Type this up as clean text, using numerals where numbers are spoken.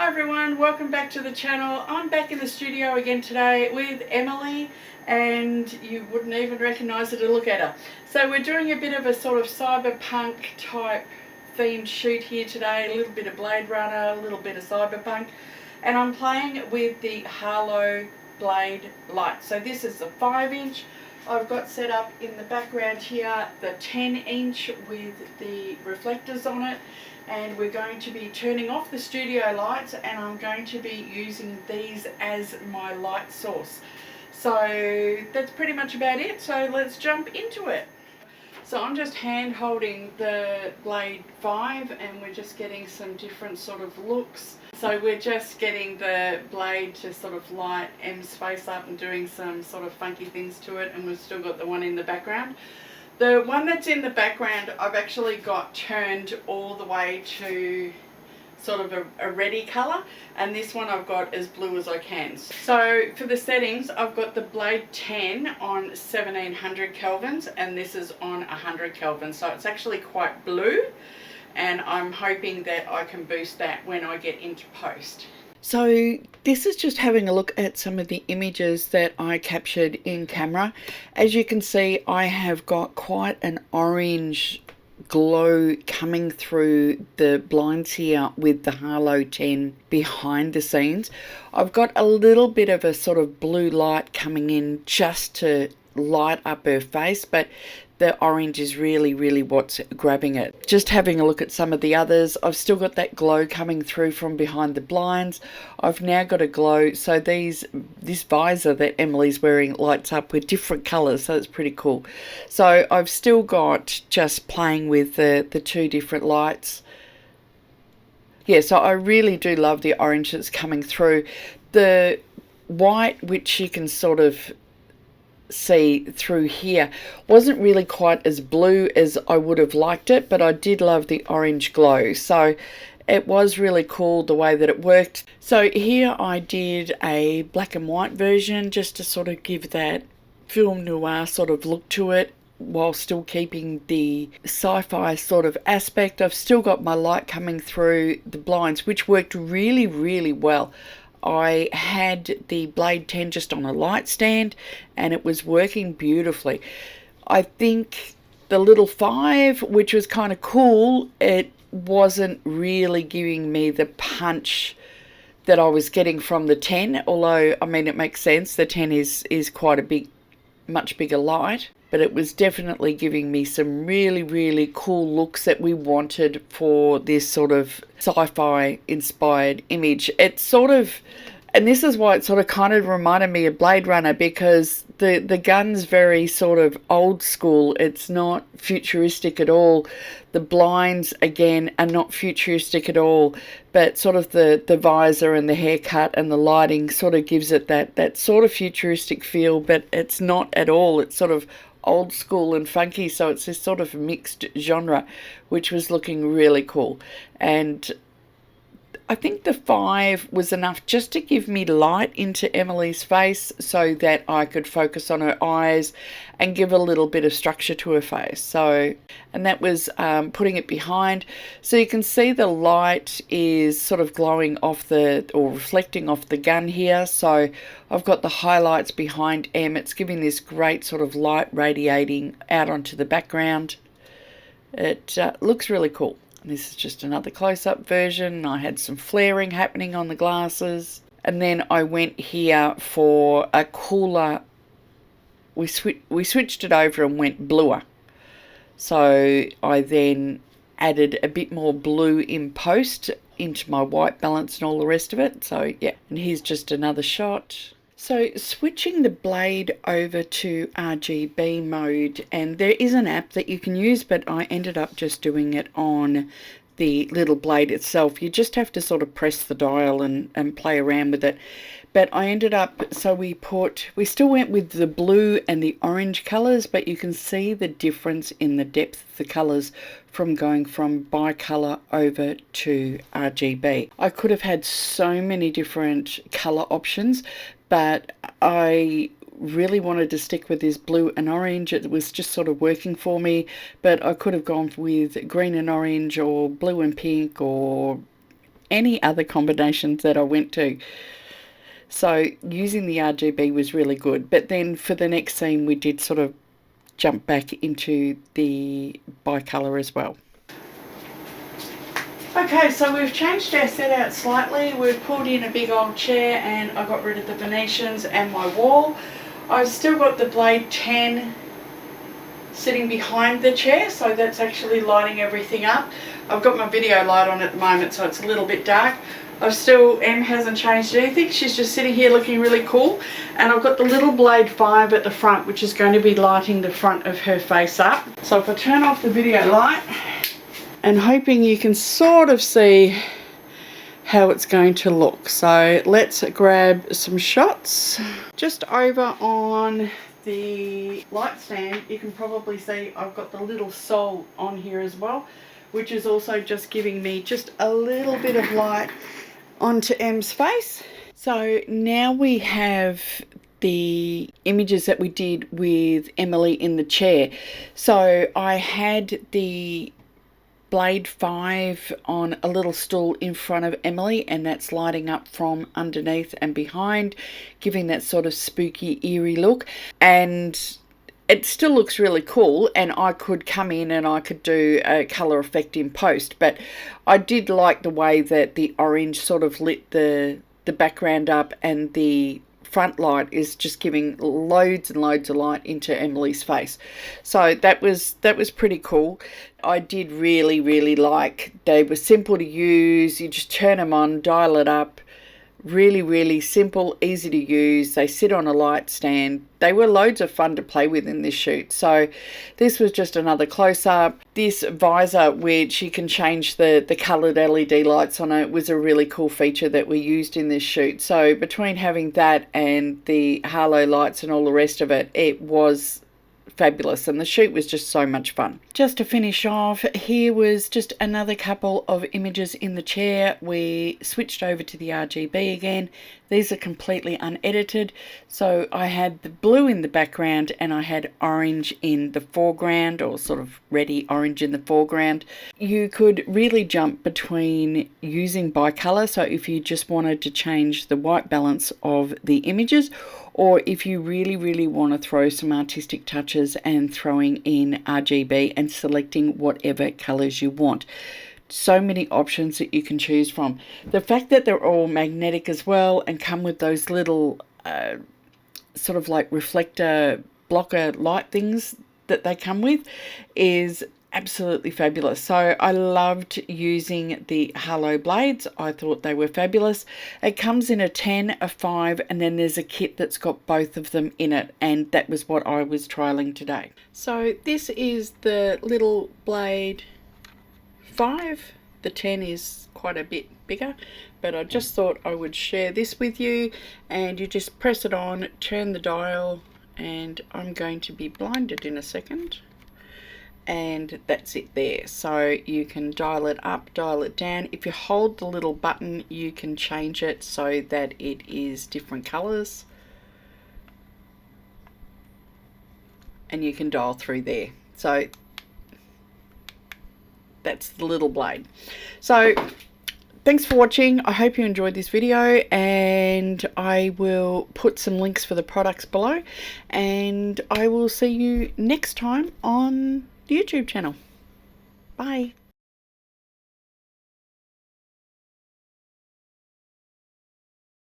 Hi everyone, welcome back to the channel. I'm back in the studio again today with Emily, and you wouldn't even recognise her to look at her. So we're doing a bit of a sort of cyberpunk type themed shoot here today, a little bit of Blade Runner, a little bit of cyberpunk, and I'm playing with the Harlowe Blade Lights. So this is the 5-inch. I've got set up in the background here the 10-inch with the reflectors on it, and we're going to be turning off the studio lights, and I'm going to be using these as my light source. So that's pretty much about it, so let's jump into it. So I'm just hand holding the Blade 5 and we're just getting some different sort of looks. So we're just getting the blade to sort of light M's face up and doing some sort of funky things to it, and we've still got the one in the background. The one that's in the background I've actually got turned all the way to sort of a reddy colour, and this one I've got as blue as I can. So for the settings, I've got the Blade 10 on 1700 kelvins and this is on 100 kelvins, so it's actually quite blue, and I'm hoping that I can boost that when I get into post. So this is just having a look at some of the images that I captured in camera. As you can see, I have got quite an orange glow coming through the blinds here with the Harlowe 10 behind the scenes. I've got a little bit of a sort of blue light coming in just to light up her face, but the orange is really what's grabbing it. Just having a look at some of the others, I've still got that glow coming through from behind the blinds. I've now got a glow, so this visor that Emily's wearing lights up with different colours, so it's pretty cool. So I've still got just playing with the two different lights. Yeah, so I really do love the orange that's coming through. The white, which you can sort of see through here, wasn't really quite as blue as I would have liked it, but I did love the orange glow, so it was really cool the way that it worked. So here I did a black and white version just to sort of give that film noir sort of look to it while still keeping the sci-fi sort of aspect. I've still got my light coming through the blinds, which worked really well. I had the Blade 10 just on a light stand and it was working beautifully. I think the little 5, which was kind of cool, it wasn't really giving me the punch that I was getting from the 10, although I mean it makes sense, the 10 is quite a much bigger light, but it was definitely giving me some really cool looks that we wanted for this sort of sci-fi inspired image. It's sort of, and this is why it sort of kind of reminded me of Blade Runner, because the gun's very sort of old school. It's not futuristic at all. The blinds again are not futuristic at all, but sort of the visor and the haircut and the lighting sort of gives it that sort of futuristic feel, but it's not at all. It's sort of old school and funky, so it's this sort of mixed genre, which was looking really cool. And I think the 5 was enough just to give me light into Emily's face so that I could focus on her eyes and give a little bit of structure to her face. So, and that was putting it behind. So you can see the light is sort of glowing off or reflecting off the gun here. So I've got the highlights behind M. It's giving this great sort of light radiating out onto the background. It looks really cool. This is just another close-up version. I had some flaring happening on the glasses. And then I went here for a cooler. We switched it over and went bluer. So I then added a bit more blue in post into my white balance and all the rest of it. So yeah, and here's just another shot. So switching the blade over to RGB mode, and there is an app that you can use, but I ended up just doing it on the little blade itself. You just have to sort of press the dial and play around with it. But I ended up, so we still went with the blue and the orange colours, but you can see the difference in the depth of the colours from going from bicolour over to RGB. I could have had so many different colour options, but I really wanted to stick with this blue and orange. It was just sort of working for me, but I could have gone with green and orange or blue and pink or any other combinations that I went to. So using the RGB was really good. But then for the next scene, we did sort of jump back into the bicolour as well. Okay, so we've changed our set out slightly. We've pulled in a big old chair and I got rid of the Venetians and my wall. I've still got the Blade 10 sitting behind the chair, so that's actually lighting everything up. I've got my video light on at the moment, so it's a little bit dark. Em hasn't changed anything. She's just sitting here looking really cool. And I've got the little Blade 5 at the front, which is going to be lighting the front of her face up. So if I turn off the video light, and hoping you can sort of see how it's going to look. So let's grab some shots. Just over on the light stand, you can probably see I've got the little soul on here as well, which is also just giving me just a little bit of light onto Em's face. So now we have the images that we did with Emily in the chair. So I had the Blade 5 on a little stool in front of Emily, and that's lighting up from underneath and behind, giving that sort of spooky, eerie look. And it still looks really cool, and I could come in and I could do a colour effect in post, but I did like the way that the orange sort of lit the background up, and the front light is just giving loads and loads of light into Emily's face. So that was pretty cool. I did really like, they were simple to use. You just turn them on, dial it up. Really simple, easy to use. They sit on a light stand. They were loads of fun to play with in this shoot. So this was just another close-up. This visor, which you can change the coloured LED lights on it, was a really cool feature that we used in this shoot. So between having that and the Harlowe lights and all the rest of it, it was fabulous, and the shoot was just so much fun. Just to finish off, here was just another couple of images in the chair. We switched over to the RGB again. These are completely unedited, so I had the blue in the background and I had orange in the foreground, or sort of reddy orange in the foreground. You could really jump between using bicolour, so if you just wanted to change the white balance of the images, or if you really want to throw some artistic touches and throwing in RGB and selecting whatever colours you want. So many options that you can choose from. The fact that they're all magnetic as well and come with those little sort of like reflector blocker light things that they come with is absolutely fabulous. So I loved using the Harlowe blades. I thought they were fabulous. It comes in a 10, a 5, and then there's a kit that's got both of them in it, and that was what I was trialing today. So this is the little Blade 5. The 10 is quite a bit bigger, but I just thought I would share this with you. And you just press it on, turn the dial, and I'm going to be blinded in a second. And that's it there. So you can dial it up, dial it down. If you hold the little button, you can change it so that it is different colors, and you can dial through there. So that's the little blade. So thanks for watching. I hope you enjoyed this video, and I will put some links for the products below, and I will see you next time on the YouTube channel. Bye.